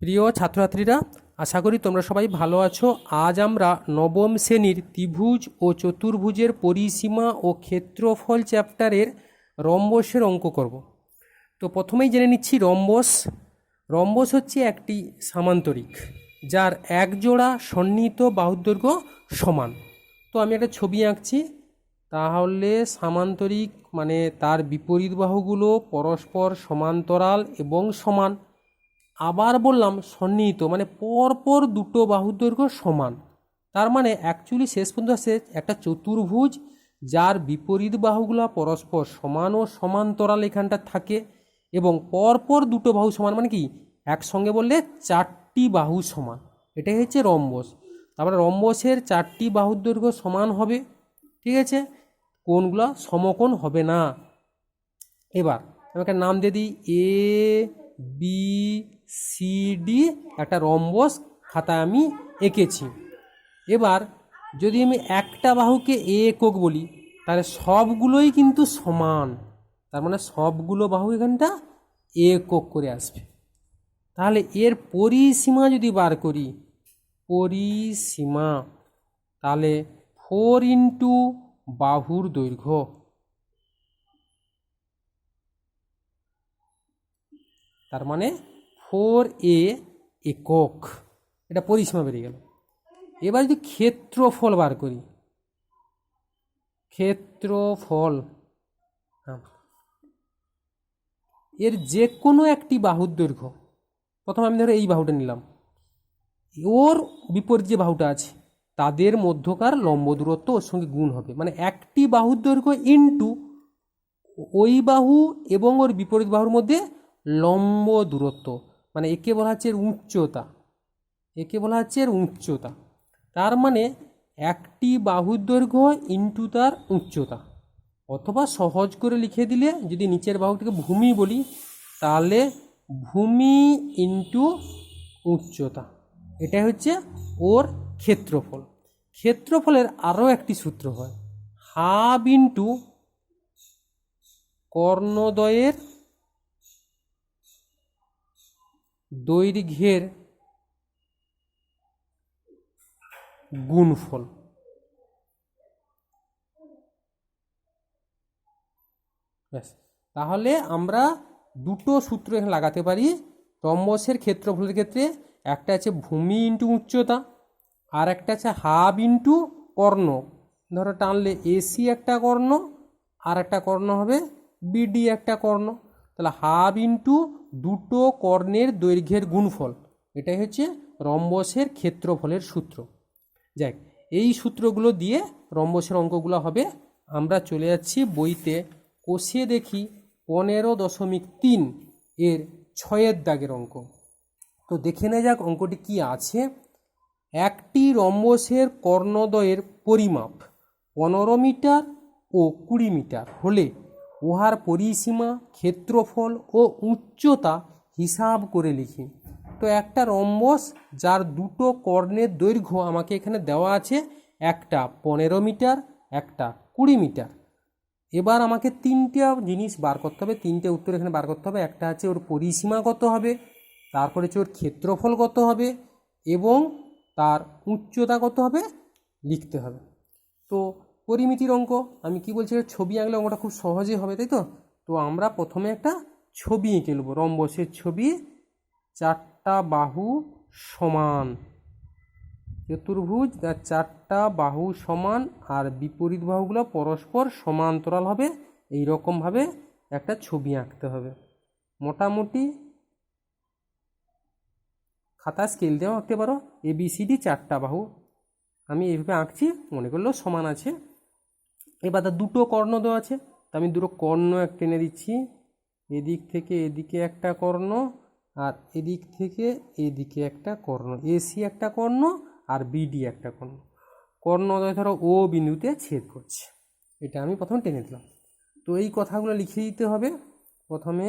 প্রিয় ছাত্রছাত্রীরা, আশা করি তোমরা সবাই ভালো আছো। আজ আমরা নবম শ্রেণীর ত্রিভুজ ও চতুর্ভুজের পরিসীমা ও ক্ষেত্রফল চ্যাপ্টারের রম্বসের অঙ্ক করব। তো প্রথমেই জেনে নিচ্ছি রম্বস। রম্বস হচ্ছে একটি সামান্তরিক যার এক জোড়া সন্নিহিত বাহুর দৈর্ঘ্য সমান। তো আমি একটা ছবি আঁকছি, তাহলে সামান্তরিক মানে তার বিপরীত বাহুগুলো পরস্পর সমান্তরাল এবং সমান। আবার বললাম সন্নিহিত মানে পরপর দুটো বাহুর দৈর্ঘ্য সমান। তার মানে অ্যাকচুয়ালি শেষ পর্যন্ত আসে একটা চতুর্ভুজ যার বিপরীত বাহুগুলো পরস্পর সমান ও সমান্তরাল এখানটা থাকে এবং পরপর দুটো বাহু সমান মানে কি একসঙ্গে বললে চারটি বাহু সমান, এটাই হচ্ছে রম্বস। তারপরে রম্বসের চারটি বাহুর দৈর্ঘ্য সমান হবে, ঠিক আছে, কোণগুলো সমকোণ হবে না। এবার আমাকে নাম দিয়ে দিই এ বি সি ডি, একটা রম্বস খাতায় আমি এঁকেছি। এবার যদি আমি একটা বাহুকে এ একক বলি তাহলে সবগুলোই কিন্তু সমান, তার মানে সবগুলো বাহু এখানটা একক করে আসবে। তাহলে এর পরিসীমা যদি বার করি, পরিসীমা তাহলে 4 ইন্টু বাহুর দৈর্ঘ্য, তার মানে 4a একক, এটা পরিসীমা বেরিয়ে গেল। এবার যদি ক্ষেত্রফল বার করি, ক্ষেত্রফল এর যে কোনো একটি বাহুর দৈর্ঘ্য, প্রথমে আমি ধরো এই বাহুটা নিলাম, ওর বিপরীত যে বাহুটা আছে তাদের মধ্যকার লম্ব দূরত্ব ওর সঙ্গে গুণ হবে, মানে একটি বাহুর দৈর্ঘ্য ইন্টু ওই বাহু এবং ওর বিপরীত বাহুর মধ্যে লম্ব দূরত্ব, মানে একে বলা হচ্ছে এর উচ্চতা, একে বলা হচ্ছে এর উচ্চতা। তার মানে একটি বাহুর দৈর্ঘ্য ইন্টু তার উচ্চতা, অথবা সহজ করে লিখে দিলে যদি নিচের বাহুটিকে ভূমি বলি তাহলে ভূমি ইন্টু উচ্চতা, এটা হচ্ছে ওর ক্ষেত্রফল। ক্ষেত্রফলের আরও একটি সূত্র হয় হাফ ইন্টু কর্ণদ্বয়ের দৈর্ঘ্যের গুণফল। ব্যাস, তাহলে আমরা দুটো সূত্র এখানে লাগাতে পারি রম্বসের ক্ষেত্রফলের ক্ষেত্রে। একটা আছে ভূমি ইন্টু উচ্চতা, আর একটা আছে হাফ ইন্টু কর্ণ। ধরো টানলে এসি একটা কর্ণ আর একটা কর্ণ হবে বিডি একটা কর্ণ, তাহলে হাফ ইন্টু দুটো কর্ণের দৈর্ঘ্যের গুণফল, এটাই হচ্ছে রম্বসের ক্ষেত্রফলের সূত্র। যাক, এই সূত্রগুলো দিয়ে রম্বসের অঙ্কগুলো হবে। আমরা চলে যাচ্ছি বইতে, কষিয়ে দেখি 15.3 এর 6 দাগের অঙ্ক। তো দেখে নেওয়া যাক অঙ্কটি কি আছে। একটি রম্বসের কর্ণদ্বয়ের পরিমাপ 15 মিটার ও 20 মিটার হলে উহার পরিসীমা, ক্ষেত্রফল ও উচ্চতা হিসাব করে লিখি। তো একটা রম্বস যার দুটো কর্ণের দৈর্ঘ্য আমাকে এখানে দেওয়া আছে, একটা 15 মিটার, একটা 20 মিটার। এবার আমাকে তিনটে জিনিস বার করতে হবে, তিনটে উত্তর এখানে বার করতে হবে। একটা আছে ওর পরিসীমা কত হবে, তারপরে হচ্ছে ওর ক্ষেত্রফল কত হবে এবং তার উচ্চতা কত হবে লিখতে হবে। তো পরিমিতির অঙ্ক আমি কি বলছি, ছবি আঁকলে অঙ্কটা খুব সহজে হবে, তাই তো। তো আমরা প্রথমে একটা ছবি এঁকে নেব, রম্বসের ছবি। চারটা বাহু সমান চতুর্ভুজ, যার চারটা বাহু সমান আর বিপরীত বাহুগুলো পরস্পর সমান্তরাল হবে, এই রকমভাবে একটা ছবি আঁকতে হবে। মোটামুটি খাতা স্কেল দিয়েও আঁকতে পারো, ABCD চারটা বাহু আমি এইভাবে আঁকছি, মনে করলেও সমান আছে। এবার তার দুটো কর্ণ দেওয়া আছে, তো আমি দুটো কর্ণ টেনে দিচ্ছি, এদিক থেকে এদিকে একটা কর্ণ আর এদিক থেকে এদিকে একটা কর্ণ, AC একটা কর্ণ আর BD একটা কর্ণ। কর্ণদ্বয় ধরো ও বিন্দুতে ছেদ করছে, এটা আমি প্রথম টেনে দিলাম। তো এই কথাগুলো লিখে দিতে হবে। প্রথমে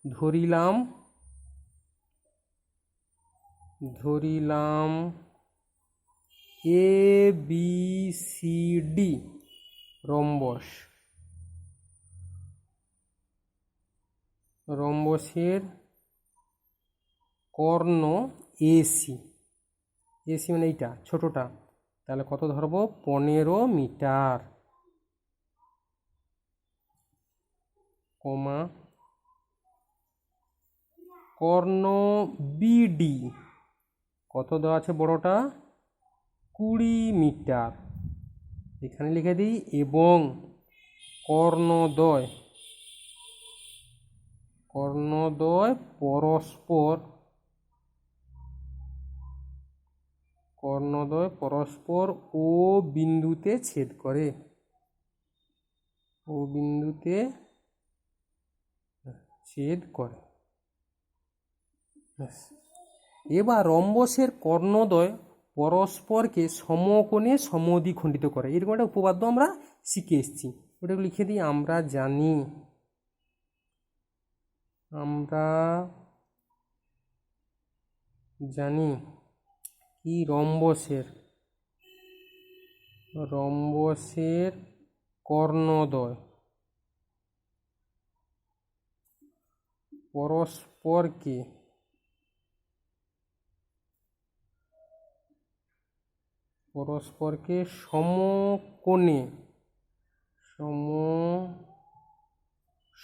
ধরিলাম ABCD রম্বস, রম্বসের কর্ণ এসি, এসি মানে এইটা ছোটটা, তাহলে কত ধরবো 15 মিটার, কমা কর্ণ বিডি কত দেওয়া আছে বড়টা 20 মিটার, এখানে লিখে দিই, এবং কর্ণদ্বয় পরস্পর ও বিন্দুতে ছেদ করে, এবার রম্বসের কর্ণদ্বয় পরস্পরকে সমকোণে সমদ্বিখণ্ডিত করে, এরকম একটা উপপাদ্য আমরা শিখে এসেছি, ওটা লিখে দিই। আমরা জানি কি রম্বসের কর্ণদ্বয় পরস্পরকে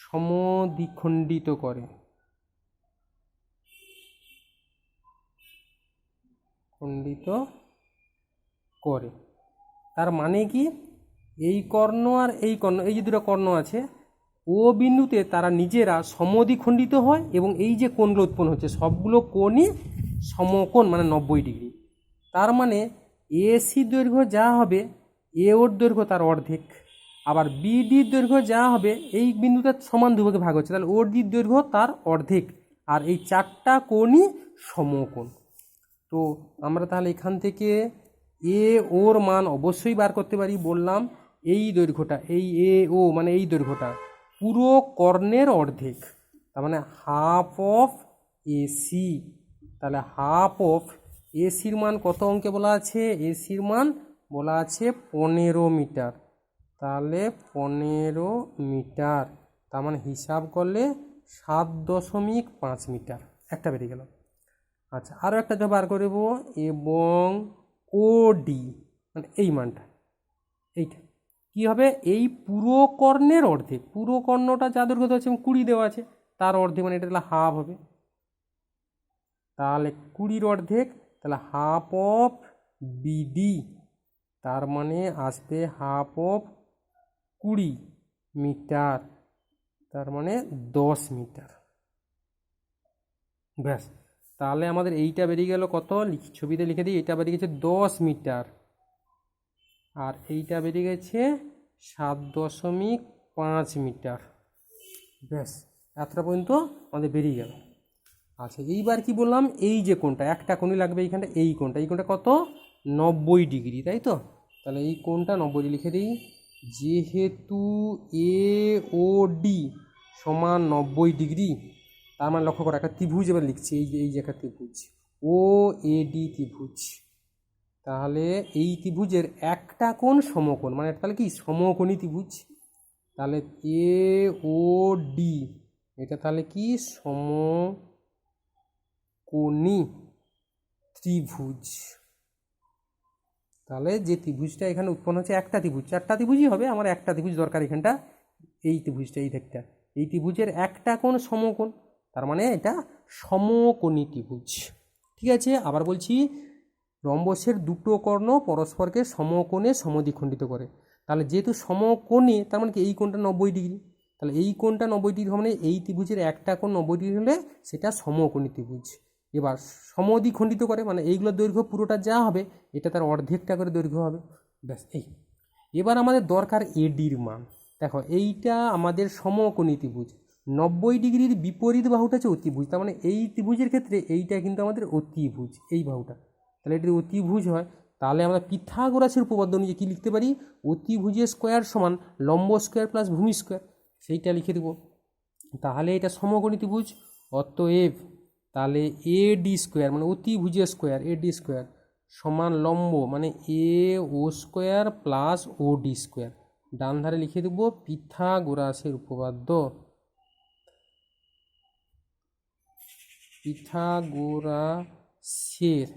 সমদ্বিখণ্ডিত করে, তার মানে কি এই কর্ণ আর এই কর্ণ, এই যে দুটো কর্ণ আছে ও বিন্দুতে তারা নিজেরা সমদ্বিখণ্ডিত হয়, এবং এই যে কোণগুলো উৎপন্ন হচ্ছে সবগুলো কোণই সমকোণ মানে 90 ডিগ্রি। তার মানে এসি দৈর্ঘ্য যা হবে এ ওর দৈর্ঘ্য তার অর্ধেক, আবার বিডির দৈর্ঘ্য যা হবে এই বিন্দুটা সমান দুভাগে ভাগ হচ্ছে, তাহলে ওর ডির দৈর্ঘ্য তার অর্ধেক, আর এই চারটা কোণই সমকোণ। তো আমরা তাহলে এখান থেকে এ ওর মান অবশ্যই বার করতে পারি, বললাম এই দৈর্ঘ্যটা, এই এ ও মানে এই দৈর্ঘ্যটা পুরো কর্ণের অর্ধেক, তার মানে হাফ অফ এসি, তাহলে হাফ অফ এসির মান কত অঙ্কে বলা আছে, এসির মান বলা আছে 15 মিটার, তাহলে 15 মিটার, তার মানে হিসাব করলে 7.5 মিটার, একটা বেরিয়ে গেল। আচ্ছা, আরও একটা যা বার করব, এবং ওডি মানে এই মানটা, এইটা কী হবে, এই পুরো কর্ণের অর্ধেক, পুরো কর্ণটা যা দৈর্ঘ্য দেওয়া আছে 20 দেওয়া আছে তার অর্ধেক, মানে এটা তাহলে হাফ হবে, তাহলে 20-র অর্ধেক, তাহলে হাফ অফ বিডি, তার মানে আসবে হাফ অফ 20 মিটার, তার মানে 10 মিটার। ব্যাস, তাহলে আমাদের এইটা বেরিয়ে গেল কত, ছবিতে লিখে দিই, এটা বেরিয়ে গেছে 10 মিটার, আর এইটা বেরিয়ে গেছে 7.5 মিটার। ব্যাস, এতটা পর্যন্ত আমাদের বেরিয়ে গেল। আচ্ছা, এইবার কি বললাম, এই যে কোণটা, একটা কোণই লাগবে এইখানটা, এই কোণটা কত 90 ডিগ্রি, তাই তো, তাহলে এই কোণটা 90 ডিগ্রি লিখে দিই, যেহেতু এ ও ডি সমান 90 ডিগ্রি, তার মানে লক্ষ্য করো একটা ত্রিভুজ এবার লিখছি, এই যে একটা ত্রিভুজ ও এ ডি ত্রিভুজ, তাহলে এই ত্রিভুজের একটা কোণ সমকোণ, মানে তাহলে কি সমকোণী ত্রিভুজ, তাহলে এ ও ডি এটা তাহলে কি সমকোণী ত্রিভুজ, তাহলে যে ত্রিভুজটা এখানে উৎপন্ন হচ্ছে একটা ত্রিভুজ, চারটা ত্রিভুজই হবে, আমার একটা ত্রিভুজ দরকার এখানটা, এই ত্রিভুজটা, এই দিকটা, এই ত্রিভুজের একটা কোণ সমকোণ, তার মানে এটা সমকোণী ত্রিভুজ। ঠিক আছে, আবার বলছি, রম্বসের দুটো কর্ণ পরস্পরকে সমকোণে সমদ্বিখণ্ডিত করে, তাহলে যেহেতু সমকোণে তার মানে কি এই কোণটা 90 ডিগ্রি, তাহলে এই কোণটা 90 ডিগ্রি মানে এই ত্রিভুজের একটা কোণ 90 ডিগ্রি হলে সেটা সমকোণী ত্রিভুজ। এবার সমদ্বিখণ্ডিত করে মানে এইগুলোর দৈর্ঘ্য পুরোটা যা হবে এটা তার অর্ধেকটা করে দৈর্ঘ্য হবে। ব্যাস, এই এবার আমাদের দরকার এডির মান। দেখো এইটা আমাদের সমকোণী ত্রিভুজ, 90 ডিগ্রির বিপরীত বাহুটা হচ্ছে অতিভুজ, তার মানে এই ত্রিভুজের ক্ষেত্রে এইটা কিন্তু আমাদের অতিভুজ, এই বাহুটা, তাহলে এটি অতিভুজ হয়, তাহলে আমরা পিথাগোরাসের উপপাদ্য অনুযায়ী কী লিখতে পারি, অতিভুজের স্কোয়ার সমান লম্ব স্কোয়ার প্লাস ভূমি স্কোয়ার, সেইটা লিখে দেব, তাহলে এটা সমকোণী ত্রিভুজ, অতএব তাহলে এ ডি স্কোয়ার মানে অতিভুজের স্কোয়ার, এ ডি স্কোয়ার সমান লম্ব মানে এ ও স্কোয়ার প্লাস ও ডি স্কোয়ার, ডান ধারে লিখে দেব পিথাগোরাসের উপপাদ্য। পিথাগোরাসের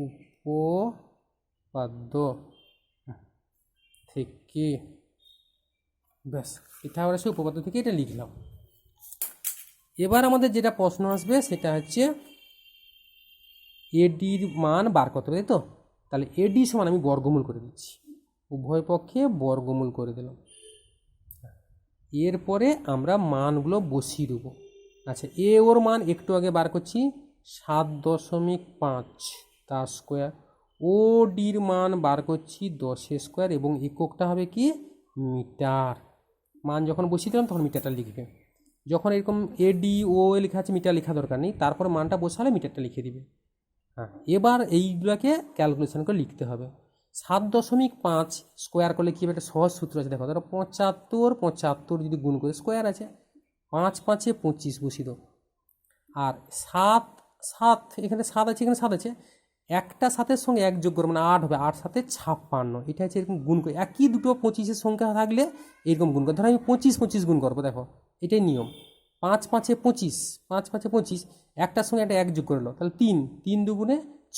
উপপাদ্য থেকে, ব্যাস পিথাগোরাসের উপপাদ্য থেকে এটা লিখলাম। এবার আমাদের যেটা প্রশ্ন আসবে সেটা হচ্ছে এডির মান বার করতে হবে, তাই তো? তাহলে এডি সমান আমি বর্গমূল করে দিচ্ছি, উভয় পক্ষে বর্গমূল করে দিলাম। এরপরে আমরা মানগুলো বসিয়ে দেবো। আচ্ছা, ওর মান একটু আগে বার করছি 7.5 তার স্কোয়ার। ও ডির মান বার করছি 10 স্কোয়ার এবং এককটা হবে কি মিটার। মান যখন বসিয়ে দিলাম তখন মিটারটা লিখবে। যখন এরকম এডি ও লেখা আছে মিটার লেখা দরকার নেই, তারপর মানটা বসালে মিটারটা লিখে দিবে। হ্যাঁ, এবার এইগুলোকে ক্যালকুলেশন করে লিখতে হবে। 7.5 স্কোয়ার করলে কি হবে, একটা সহজ সূত্র আছে, দেখো ধরো 75 যদি গুণ করে স্কোয়ার আছে, 5 5 25 বসিয়ে দাও। আর 7 এখানে 7 আছে, এখানে 7 আছে, একটা 7-এর সঙ্গে 1 যোগ করো মানে 8 হবে, 8 7 56। এটা হচ্ছে এরকম গুণ করে, একই দুটো 25-এর সংখ্যা থাকলে এরকম গুণ করে। ধরো আমি 25 গুণ করবো, দেখো এটাই নিয়ম। 5 5 25, 5 5 25, একটার সঙ্গে একটা 1 যোগ করলো, তাহলে 3 3 2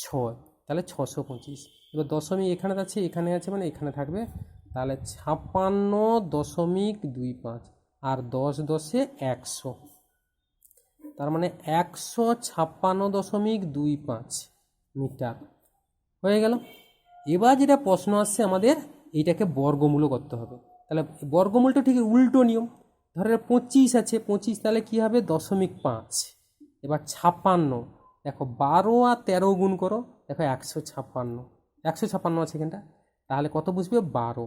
6, তাহলে 625। এবার দশমিক এখানে আছে, এখানে আছে মানে এখানে থাকবে, তাহলে 56.25 আর 10 10-এ 100, তার মানে 156.25 মিটার হয়ে গেল। এবার যেটা প্রশ্ন আসছে আমাদের, এইটাকে বর্গমূল করতে হবে। তাহলে বর্গমূলটা ঠিক উল্টো নিয়ম। ধরো 25 আছে, 25 তাহলে কী হবে 0.5। এবার 56, দেখো 12 আর 13 গুণ করো, দেখো 156 আছে এখানটা, তাহলে কত বুঝবে 12,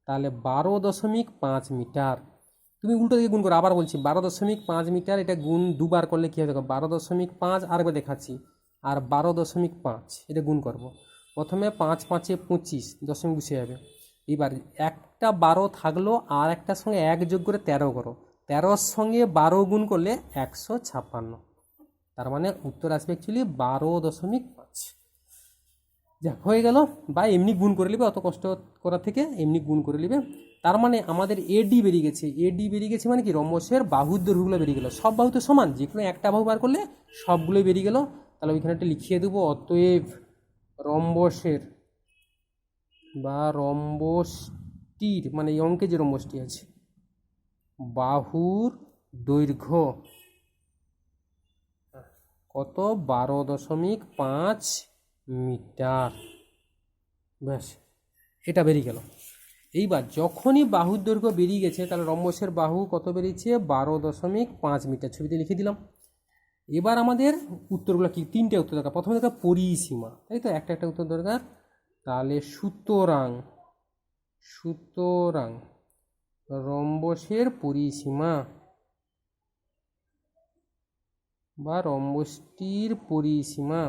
তাহলে 12.5 মিটার। তুমি উল্টো দিকে গুণ করো, আবার বলছি 12.5 মিটার, এটা গুণ দুবার করলে কী হবে দেখো 12.5, আরেকবার দেখাচ্ছি, আর 12.5 এটা গুণ করব। প্রথমে 5 5 25, দশমিক বসে যাবে। এবার একটা 12 থাকলো, আর একটার সঙ্গে 1 যোগ করে 13 করো, 13-র সঙ্গে 12 গুণ করলে 156, তার মানে উত্তর আসবে অ্যাকচুয়ালি 12.5। যা হয়ে গেল, বা এমনি গুণ করে নেবে, অত কষ্ট করার থেকে এমনি গুণ করে নেবে। তার মানে আমাদের এডি বেরিয়ে গেছে। এডি বেরিয়ে গেছে মানে কি, রম্বসের বাহুর দৈর্ঘ্যগুলো বেরিয়ে গেল। সব বাহু তো সমান, যে কোনো একটা বাহু বার করলে সবগুলোই বেরিয়ে গেল। তাহলে ওইখানে একটা লিখিয়ে দেবো, অতএব রম্বসের বা রম্বসটির, মানে এই অঙ্কে যে রম্বসটি আছে, বাহুর দৈর্ঘ্য কত 12.5 মিটার। ব্যাস, এটা বেরিয়ে গেল। এইবার যখনই বাহুর দৈর্ঘ্য বেরিয়ে গেছে, তাহলে রম্বসের বাহু কত বেরিয়েছে 12.5 মিটার, ছবিতে লিখে দিলাম। এবার আমাদের উত্তরগুলো কি, তিনটে উত্তর দরকার। প্রথমে দরকার পরিসীমা, তাই তো, একটা একটা উত্তর দরকার। তাহলে সুতরাং রম্বসের পরিসীমা বা রম্বসটির পরিসীমা,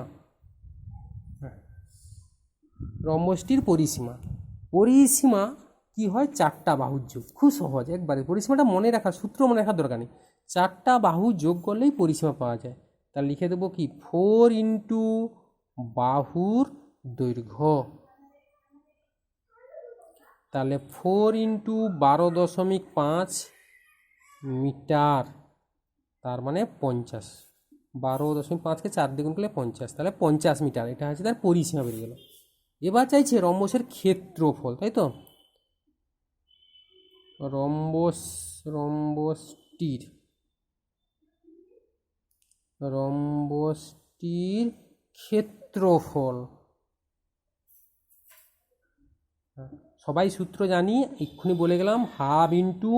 পরিসীমা কি হয়, 4টা বাহুর যোগ। খুব সহজ, একবারে পরিসীমাটা মনে রাখার, সূত্র মনে রাখার দরকার নেই, 4টা বাহু যোগ করলেই পরিসীমা পাওয়া যায়। তাহলে লিখে দেবো কি 4 ইন্টু বাহুর দৈর্ঘ্য, তাহলে 4 ইন্টু 12.5 মিটার, তার মানে 50। 12.5-কে 4 দিয়ে গুণ করলে 50, তাহলে 50 মিটার। এটা হচ্ছে তার পরিসীমা বেরিয়ে গেল। এবার চাইছে রম্বসের ক্ষেত্রফল, তাই তো, রম্বসটির ক্ষেত্রফল। সবাই সূত্র জানি, এক্ষুনি বলে গেলাম, হাফ ইন্টু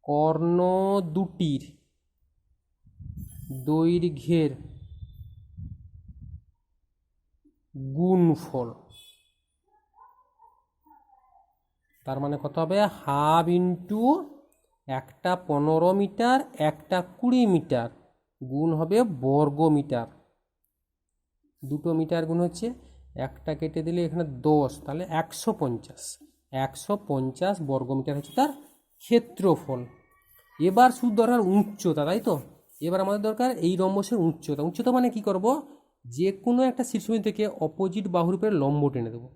কর্ণ দুটির দৈর্ঘ্যের গুণফল, তার মানে কত হবে, হাফ ইন্টু একটা 15 মিটার, একটা 20 মিটার, গুণ হবে বর্গ মিটার। 2 মিটার গুণ হচ্ছে, একটা কেটে দিলে এখানে 10, তাহলে 150 বর্গ মিটার হচ্ছে তার ক্ষেত্রফল। এবার শুধু দরকার উচ্চতা, তাই তো। এবার আমাদের দরকার এই রম্বসের উচ্চতা মানে কি করব, যে কোনো একটা শীর্ষবিন্দু থেকে অপোজিট বাহুর উপরে লম্ব টেনে দেবো।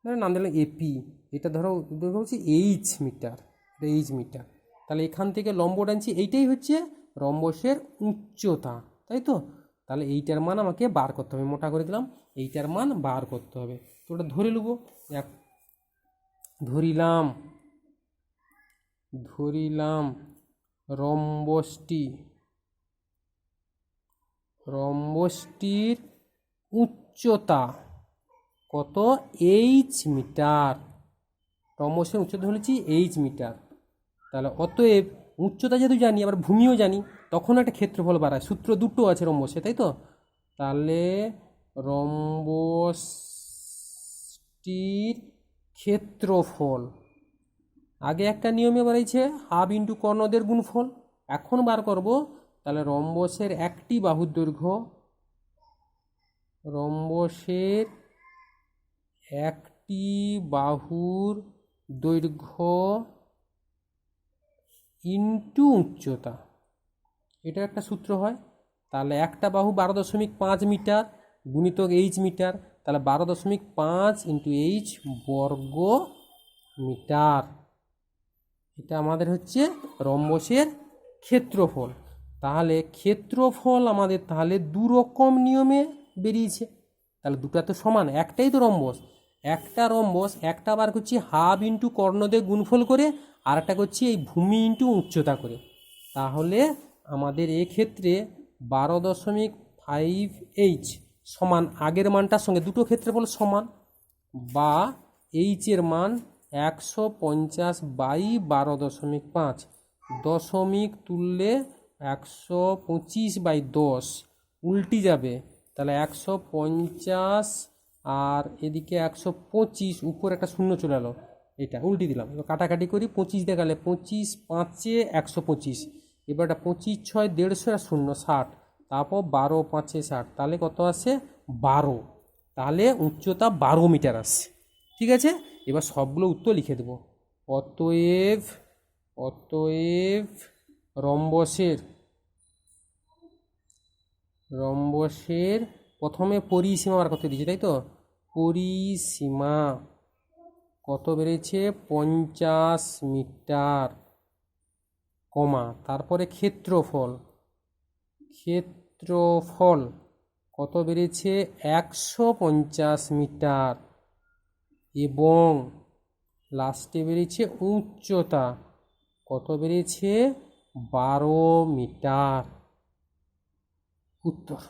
নাম দিলাম এপি, এটা ধরো হচ্ছে এইচ মিটার, তাহলে এখান থেকে লম্ব টানছি, এইটাই হচ্ছে রম্বসের উচ্চতা, তাই তো? তাহলে এইটার মান আমাকে বার করতে হবে, মোটা করে দিলাম, এইটার মান বার করতে হবে। তো ওটা ধরে নেবো, ধরিলাম ধরিলাম রম্বসটির উচ্চতা কত? মিটার। রম্বসের উচ্চতা হচ্ছে মিটার। তাহলে অতএব উচ্চতা যেহেতু জানি, আবার ভূমিও জানি, তখন একটা ক্ষেত্রফল বাড়ায়। সূত্র দুটো আছে রম্বসে, তাই তো? তাহলে রম্বসটির ক্ষেত্রফল, আগে একটা নিয়মে বাড়াইছে হাফ ইন্টু কর্ণদের গুণফল, এখন বার করব। তাহলে রম্বসের একটি বাহুর দৈর্ঘ্য, রম্বসের একটি বাহুর দৈর্ঘ্য ইন্টু উচ্চতা, এটা একটা সূত্র হয়। তাহলে একটা বাহু 12.5 মিটার গুণিতক মিটার, তাহলে 12.5 ইন্টু বর্গ মিটার। এটা আমাদের হচ্ছে রম্বসের ক্ষেত্রফল। তাহলে ক্ষেত্রফল আমাদের তাহলে দু রকম নিয়মে বেরিয়েছে। তাহলে দুটো তো সমান, একটাই তো রম্বস। একটা বার করছি হাফ ইন্টু কর্ণদের গুণফল করে, আর একটা করছি এই ভূমি ইন্টু উচ্চতা করে। তাহলে আমাদের এক্ষেত্রে 12.5 সমান আগের মানটার সঙ্গে দুটো ক্ষেত্রফল সমান, বা এর মান 150/12.5, দশমিক তুললে 125/10 উল্টি যাবে। তাহলে 150 আর এদিকে 125, উপরে একটা শূন্য চলে এলো, এটা উল্টি দিলাম। এবার কাটাকাটি করি, 25 দেখালে 25 5-এ 125, এবার 25 6 150 আর 0 60, তারপর 12 5-এ 60, তাহলে কত আসে? 12। তাহলে উচ্চতা 12 মিটার আসছে। ঠিক আছে, এবার সবগুলো উত্তর লিখে দেব। অতএব রম্বসের প্রথমে পরিসীমা বার করতে দিয়েছে, তাই তো? পরিসীমা কত বেড়েছে? 50 মিটার, কমা, তারপরে ক্ষেত্রফল কত বেড়েছে? 150 মিটার, এবং লাস্টে বেরিয়েছে উচ্চতা কত বেরিয়েছে? 12 মিটার। উত্তর।